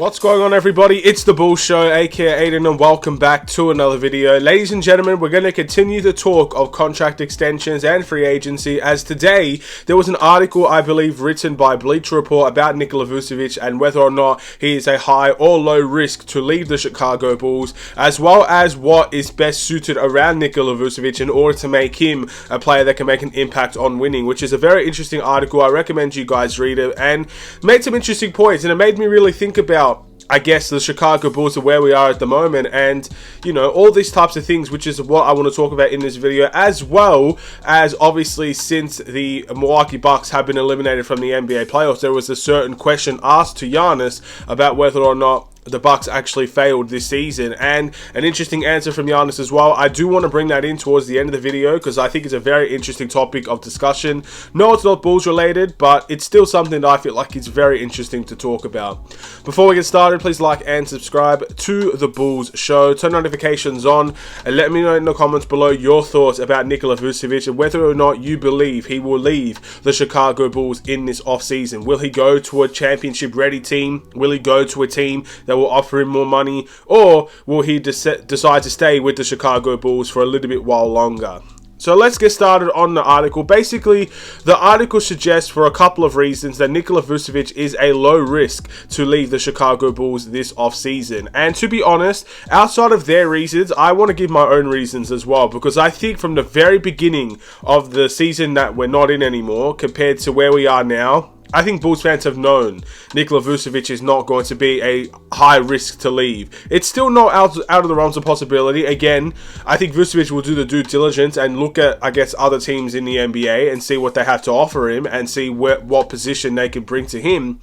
What's going on, everybody? It's the Bull Show, aka Aiden, and welcome back to another video. Ladies and gentlemen, we're going to continue the talk of contract extensions and free agency, as today there was an article, I believe, written by Bleacher Report about Nikola Vucevic and whether or not he is a high or low risk to leave the Chicago Bulls, as well as what is best suited around Nikola Vucevic in order to make him a player that can make an impact on winning, which is a very interesting article. I recommend you guys read it, and made some interesting points, and it made me really think about, I guess, the Chicago Bulls are where we are at the moment, and, you know, all these types of things, which is what I want to talk about in this video, as well as, obviously, since the Milwaukee Bucks have been eliminated from the NBA playoffs, there was a certain question asked to Giannis about whether or not the Bucks actually failed this season, and an interesting answer from Giannis as well. I do want to bring that in towards the end of the video because I think it's a very interesting topic of discussion. No, it's not Bulls related, but it's still something that I feel like it's very interesting to talk about. Before we get started, please like and subscribe to the Bulls Show. Turn notifications on and let me know in the comments below your thoughts about Nikola Vucevic and whether or not you believe he will leave the Chicago Bulls in this offseason. Will he go to a championship ready team? Will he go to a team that will offer him more money, or will he decide to stay with the Chicago Bulls for a little bit while longer? So let's get started on the article. Basically, the article suggests for a couple of reasons that Nikola Vucevic is a low risk to leave the Chicago Bulls this offseason. And to be honest, outside of their reasons, I want to give my own reasons as well, because I think from the very beginning of the season that we're not in anymore compared to where we are now, I think Bulls fans have known Nikola Vucevic is not going to be a high risk to leave. It's still not out of the realms of possibility. Again, I think Vucevic will do the due diligence and look at, I guess, other teams in the NBA and see what they have to offer him and see what position they can bring to him.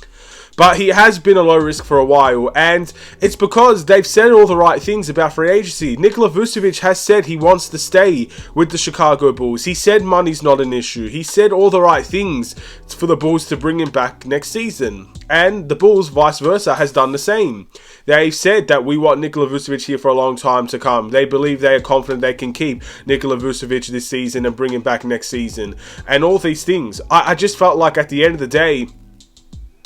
But he has been a low risk for a while, and it's because they've said all the right things about free agency. Nikola Vucevic has said he wants to stay with the Chicago Bulls. He said money's not an issue. He said all the right things for the Bulls to bring him back next season. And the Bulls, vice versa, has done the same. They've said that we want Nikola Vucevic here for a long time to come. They believe they are confident they can keep Nikola Vucevic this season and bring him back next season. And all these things. I just felt like at the end of the day,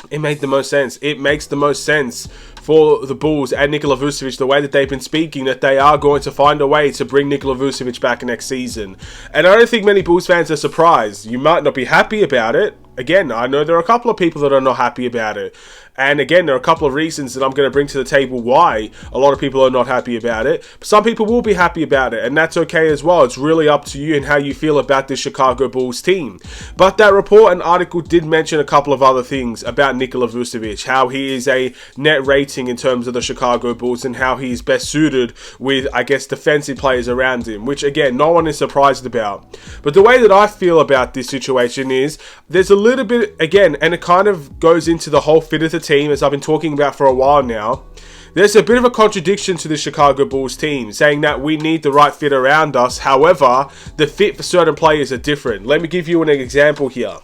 it made the most sense. It makes the most sense for the Bulls and Nikola Vucevic, the way that they've been speaking, that they are going to find a way to bring Nikola Vucevic back next season. And I don't think many Bulls fans are surprised. You might not be happy about it. Again, I know there are a couple of people that are not happy about it. And again, there are a couple of reasons that I'm going to bring to the table why a lot of people are not happy about it. But some people will be happy about it, and that's okay as well. It's really up to you and how you feel about this Chicago Bulls team. But that report and article did mention a couple of other things about Nikola Vucevic, how he is a net rating in terms of the Chicago Bulls and how he is best suited with, I guess, defensive players around him, which again, no one is surprised about. But the way that I feel about this situation is there's a little bit, again, and it kind of goes into the whole fit of the team, as I've been talking about for a while now. There's a bit of a contradiction to the Chicago Bulls team, saying that we need the right fit around us. However, the fit for certain players are different. Let me give you an example here.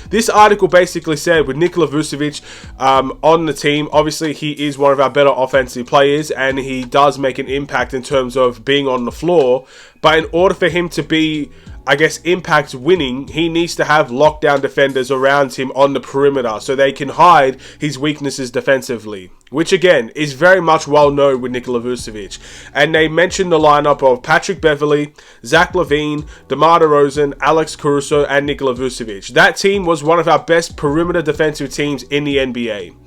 This article basically said with Nikola Vucevic on the team, obviously he is one of our better offensive players and he does make an impact in terms of being on the floor. But in order for him to be, I guess, impact winning, he needs to have lockdown defenders around him on the perimeter so they can hide his weaknesses defensively, which again is very much well known with Nikola Vucevic. And they mentioned the lineup of Patrick Beverley, Zach LaVine, DeMar DeRozan, Alex Caruso, and Nikola Vucevic. That team was one of our best perimeter defensive teams in the NBA.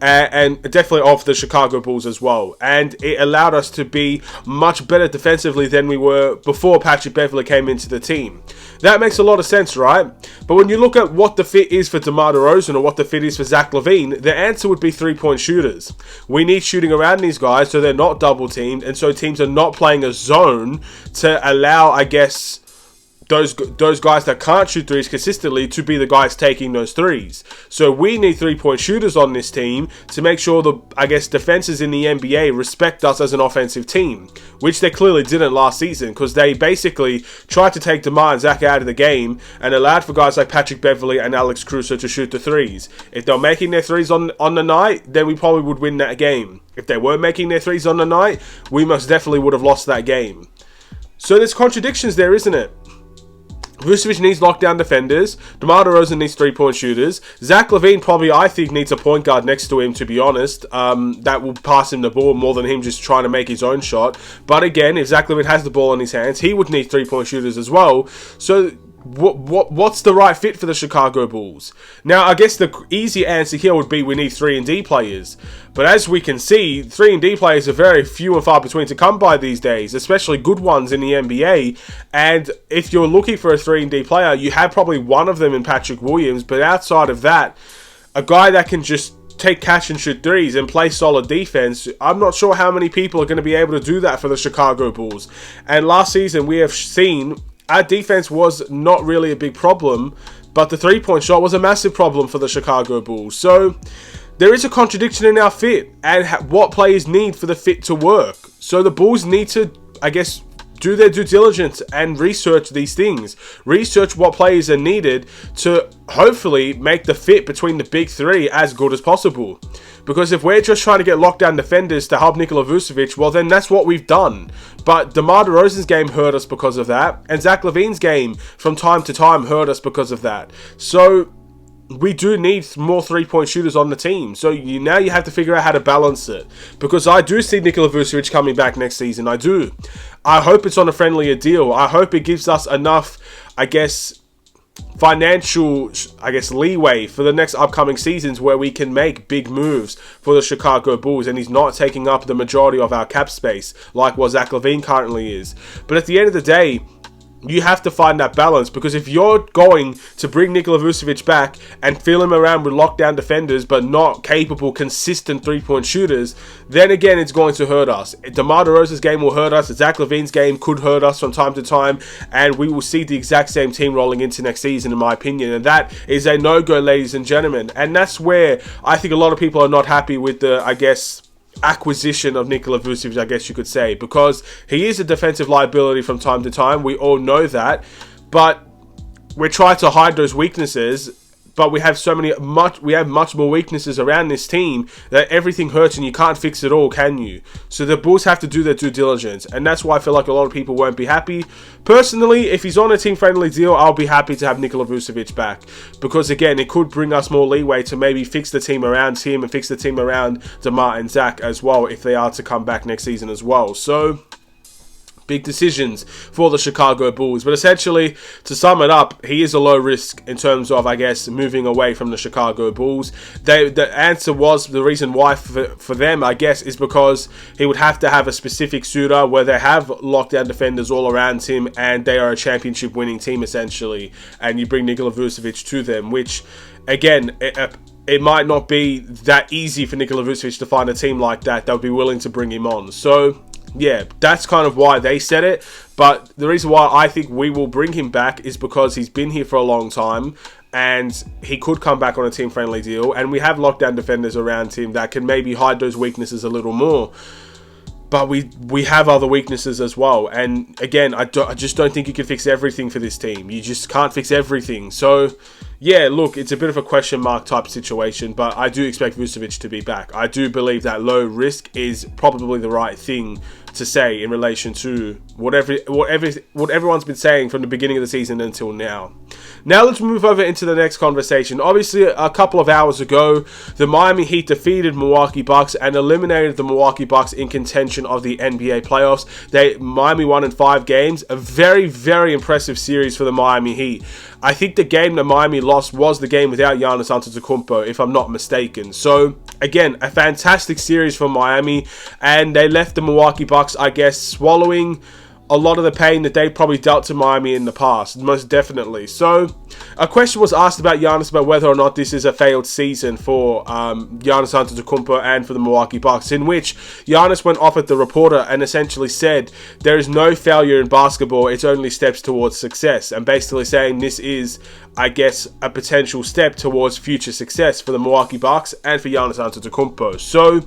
And definitely of the Chicago Bulls as well. And it allowed us to be much better defensively than we were before Patrick Beverley came into the team. That makes a lot of sense, right? But when you look at what the fit is for DeMar DeRozan or what the fit is for Zach LaVine, the answer would be three-point shooters. We need shooting around these guys so they're not double-teamed, and so teams are not playing a zone to allow, I guess, those guys that can't shoot threes consistently to be the guys taking those threes. So we need three-point shooters on this team to make sure the, I guess, defenses in the NBA respect us as an offensive team, which they clearly didn't last season because they basically tried to take DeMar and Zach out of the game and allowed for guys like Patrick Beverley and Alex Caruso to shoot the threes. If they're making their threes on the night, then we probably would win that game. If they weren't making their threes on the night, we most definitely would have lost that game. So there's contradictions there, isn't it? Vucevic needs lockdown defenders. DeMar DeRozan needs three-point shooters. Zach LaVine probably, I think, needs a point guard next to him, to be honest. That will pass him the ball more than him just trying to make his own shot. But again, if Zach LaVine has the ball in his hands, he would need three-point shooters as well. So what's the right fit for the Chicago Bulls? Now, I guess the easy answer here would be we need 3-and-D players. But as we can see, 3-and-D players are very few and far between to come by these days, especially good ones in the NBA. And if you're looking for a 3-and-D player, you have probably one of them in Patrick Williams. But outside of that, a guy that can just take catch and shoot threes and play solid defense, I'm not sure how many people are going to be able to do that for the Chicago Bulls. And last season, we have seen our defense was not really a big problem, but the three-point shot was a massive problem for the Chicago Bulls. So there is a contradiction in our fit and what players need for the fit to work. So the Bulls need to, I guess, do their due diligence and research these things. Research what players are needed to hopefully make the fit between the big three as good as possible. Because if we're just trying to get lockdown defenders to help Nikola Vucevic, well then that's what we've done. But DeMar DeRozan's game hurt us because of that. And Zach LaVine's game from time to time hurt us because of that. So we do need more three-point shooters on the team. So now you have to figure out how to balance it. Because I do see Nikola Vucevic coming back next season. I do. I hope it's on a friendlier deal. I hope it gives us enough, I guess, financial, leeway for the next upcoming seasons where we can make big moves for the Chicago Bulls, and he's not taking up the majority of our cap space like what Zach LaVine currently is. But at the end of the day, you have to find that balance, because if you're going to bring Nikola Vucevic back and fill him around with lockdown defenders but not capable, consistent three-point shooters, then again it's going to hurt us. DeMar DeRozan's game will hurt us. Zach LaVine's game could hurt us from time to time, and we will see the exact same team rolling into next season, in my opinion, and that is a no-go, ladies and gentlemen. And that's where I think a lot of people are not happy with the, I guess, acquisition of Nikola Vucevic, I guess you could say, because he is a defensive liability from time to time. We all know that, but we're trying to hide those weaknesses. But we have much more weaknesses around this team that everything hurts and you can't fix it all, can you? So the Bulls have to do their due diligence, and that's why I feel like a lot of people won't be happy. Personally, if he's on a team-friendly deal, I'll be happy to have Nikola Vucevic back, because again, it could bring us more leeway to maybe fix the team around him and fix the team around DeMar and Zach as well, if they are to come back next season as well. So big decisions for the Chicago Bulls. But essentially, to sum it up, he is a low risk in terms of, I guess, moving away from the Chicago Bulls. The answer was, the reason why for them, I guess, is because he would have to have a specific suitor where they have lockdown defenders all around him and they are a championship winning team, essentially. And you bring Nikola Vucevic to them, which, again, it might not be that easy for Nikola Vucevic to find a team like that would be willing to bring him on. So yeah, that's kind of why they said it. But the reason why I think we will bring him back is because he's been here for a long time and he could come back on a team-friendly deal. And we have lockdown defenders around him that can maybe hide those weaknesses a little more. But we have other weaknesses as well. And again, I just don't think you can fix everything for this team. You just can't fix everything. So yeah, look, it's a bit of a question mark type situation, but I do expect Vucevic to be back. I do believe that low risk is probably the right thing to say in relation to what everyone's been saying from the beginning of the season until now. Now let's move over into the next conversation. Obviously, a couple of hours ago, the Miami Heat defeated Milwaukee Bucks and eliminated the Milwaukee Bucks in contention of the NBA playoffs. Miami won in 5 games. A very, very impressive series for the Miami Heat. I think the game that Miami lost was the game without Giannis Antetokounmpo, if I'm not mistaken. So, again, a fantastic series for Miami, and they left the Milwaukee Bucks, I guess, swallowing a lot of the pain that they probably dealt to Miami in the past, most definitely. So, a question was asked about Giannis, about whether or not this is a failed season for Giannis Antetokounmpo and for the Milwaukee Bucks, in which Giannis went off at the reporter and essentially said, there is no failure in basketball, it's only steps towards success, and basically saying this is, I guess, a potential step towards future success for the Milwaukee Bucks and for Giannis Antetokounmpo. So,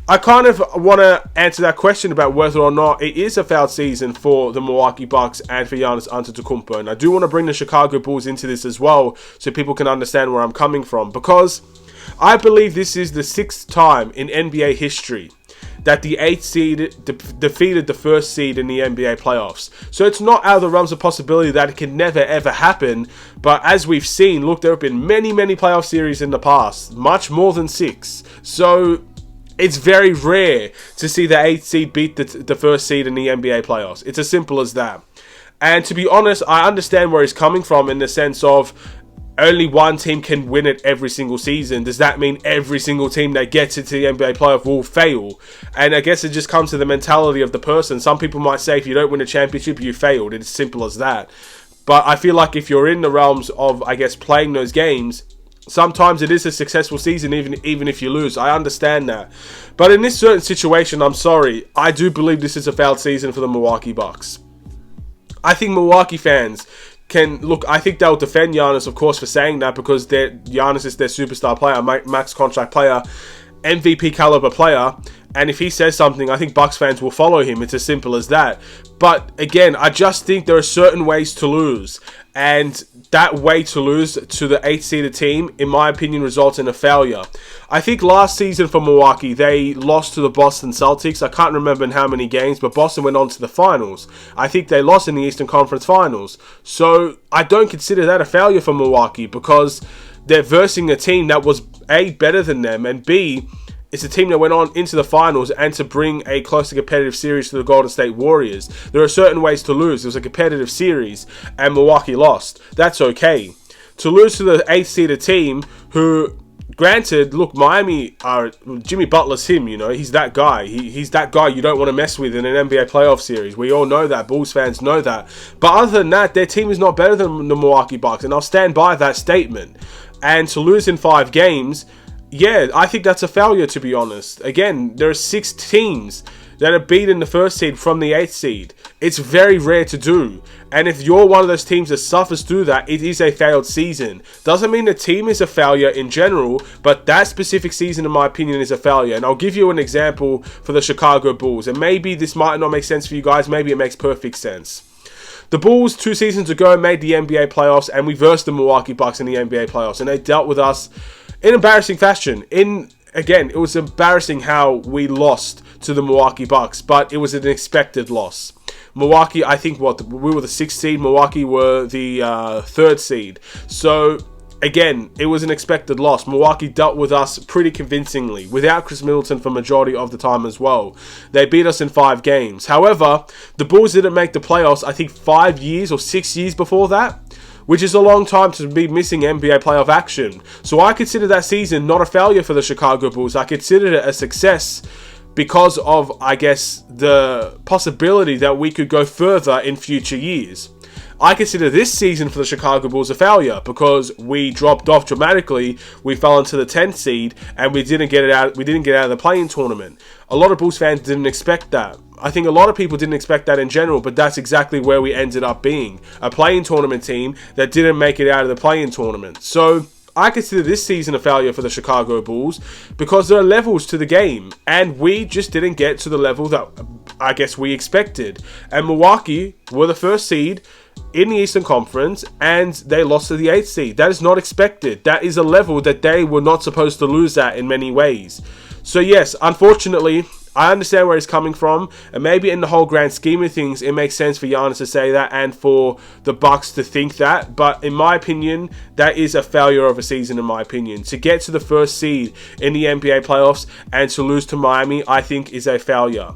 I kind of want to answer that question about whether or not it is a failed season for the Milwaukee Bucks and for Giannis Antetokounmpo. And I do want to bring the Chicago Bulls into this as well so people can understand where I'm coming from. Because I believe this is the 6th time in NBA history that the 8th seed defeated the 1st seed in the NBA playoffs. So it's not out of the realms of possibility that it can never ever happen. But as we've seen, look, there have been many playoff series in the past, much more than 6. So it's very rare to see the 8th seed beat the 1st seed in the NBA playoffs. It's as simple as that. And to be honest, I understand where he's coming from in the sense of only one team can win it every single season. Does that mean every single team that gets into the NBA playoff will fail? And I guess it just comes to the mentality of the person. Some people might say if you don't win a championship, you failed. It's as simple as that. But I feel like if you're in the realms of, I guess, playing those games, sometimes it is a successful season even if you lose. I understand that. But in this certain situation, I'm sorry, I do believe this is a failed season for the Milwaukee Bucks. I think Milwaukee fans can look. I think they'll defend Giannis, of course, for saying that, because Giannis is their superstar player, max contract player, MVP caliber player, and if he says something, I think Bucks fans will follow him. It's as simple as that. But again, I just think there are certain ways to lose, and that way to lose to the 8th seeded team, in my opinion, results in a failure. I think last season for Milwaukee, they lost to the Boston Celtics. I can't remember in how many games, but Boston went on to the finals. I think they lost in the Eastern Conference Finals. So I don't consider that a failure for Milwaukee, because they're versing a team that was A, better than them, and B, it's a team that went on into the finals and to bring a close to competitive series to the Golden State Warriors. There are certain ways to lose. It was a competitive series and Milwaukee lost. That's okay. To lose to the 8th seeded team who, granted, look, Miami are, Jimmy Butler's him, you know, he's that guy. He's that guy you don't want to mess with in an NBA playoff series. We all know that. Bulls fans know that. But other than that, their team is not better than the Milwaukee Bucks, and I'll stand by that statement. And to lose in 5 games, yeah, I think that's a failure, to be honest. Again, there are 6 teams that have beaten the 1st seed from the 8th seed. It's very rare to do. And if you're one of those teams that suffers through that, it is a failed season. Doesn't mean the team is a failure in general, but that specific season, in my opinion, is a failure. And I'll give you an example for the Chicago Bulls. And maybe this might not make sense for you guys. Maybe it makes perfect sense. The Bulls 2 seasons ago made the NBA playoffs, and we versed the Milwaukee Bucks in the NBA playoffs. And they dealt with us in embarrassing fashion. Again, it was embarrassing how we lost to the Milwaukee Bucks, but it was an expected loss. Milwaukee, I think, we were the 6th seed. Milwaukee were the 3rd seed. So, again, it was an expected loss. Milwaukee dealt with us pretty convincingly, without Chris Middleton for majority of the time as well. They beat us in 5 games. However, the Bulls didn't make the playoffs, I think, 5 years or 6 years before that, which is a long time to be missing NBA playoff action. So I consider that season not a failure for the Chicago Bulls. I considered it a success because of, I guess, the possibility that we could go further in future years. I consider this season for the Chicago Bulls a failure because we dropped off dramatically. We fell into the 10th seed and we didn't get out of the play-in tournament. A lot of Bulls fans didn't expect that. I think a lot of people didn't expect that in general, but that's exactly where we ended up being. A play-in tournament team that didn't make it out of the play-in tournament. So I consider this season a failure for the Chicago Bulls because there are levels to the game, and we just didn't get to the level that I guess we expected. And Milwaukee were the 1st seed in the Eastern Conference, and they lost to the 8th seed. That is not expected. That is a level that they were not supposed to lose at in many ways. So yes, unfortunately, I understand where he's coming from, and maybe in the whole grand scheme of things, it makes sense for Giannis to say that and for the Bucks to think that. But in my opinion, that is a failure of a season, in my opinion. To get to the 1st seed in the NBA playoffs and to lose to Miami, I think is a failure.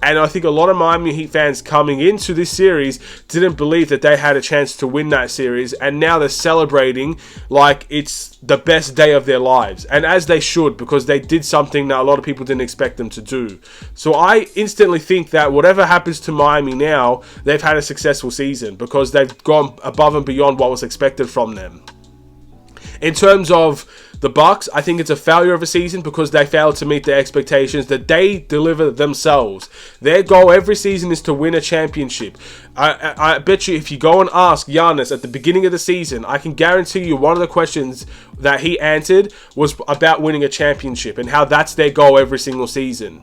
And I think a lot of Miami Heat fans coming into this series didn't believe that they had a chance to win that series. And now they're celebrating like it's the best day of their lives. And as they should, because they did something that a lot of people didn't expect them to do. So I instantly think that whatever happens to Miami now, they've had a successful season because they've gone above and beyond what was expected from them. In terms of the Bucks, I think it's a failure of a season because they failed to meet the expectations that they deliver themselves. Their goal every season is to win a championship. I bet you if you go and ask Giannis at the beginning of the season, I can guarantee you one of the questions that he answered was about winning a championship and how that's their goal every single season.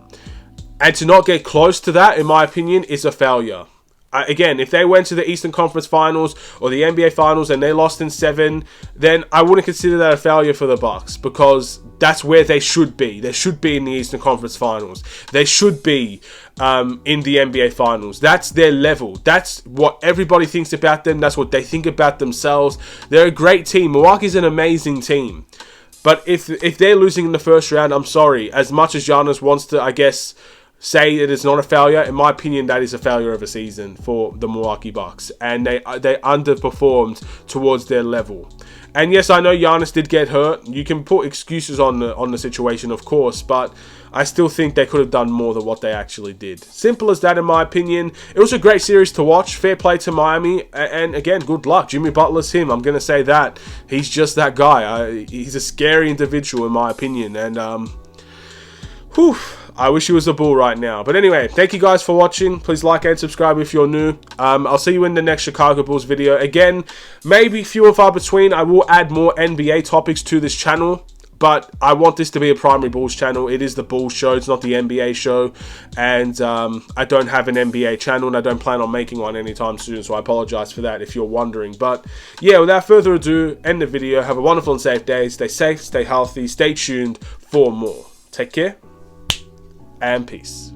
And to not get close to that, in my opinion, is a failure. Again, if they went to the Eastern Conference Finals or the NBA Finals and they lost in 7, then I wouldn't consider that a failure for the Bucks, because that's where they should be. They should be in the Eastern Conference Finals. They should be in the NBA Finals. That's their level. That's what everybody thinks about them. That's what they think about themselves. They're a great team. Milwaukee's an amazing team. But if they're losing in the first round, I'm sorry. As much as Giannis wants to, I guess, say it is not a failure, in my opinion, that is a failure of a season for the Milwaukee Bucks, and they underperformed towards their level. And yes, I know Giannis did get hurt. You can put excuses on the situation, of course, but I still think they could have done more than what they actually did. Simple as that, in my opinion. It was a great series to watch. Fair play to Miami, and again, good luck. Jimmy Butler's him. I'm gonna say that. He's just that guy. He's a scary individual, in my opinion, and whew. I wish he was a Bull right now. But anyway, thank you guys for watching. Please like and subscribe if you're new. I'll see you in the next Chicago Bulls video. Again, maybe few and far between. I will add more NBA topics to this channel, but I want this to be a primary Bulls channel. It is the Bulls show. It's not the NBA show. And I don't have an NBA channel, and I don't plan on making one anytime soon. So I apologize for that if you're wondering. But yeah, without further ado, end the video. Have a wonderful and safe day. Stay safe, stay healthy, stay tuned for more. Take care. And peace.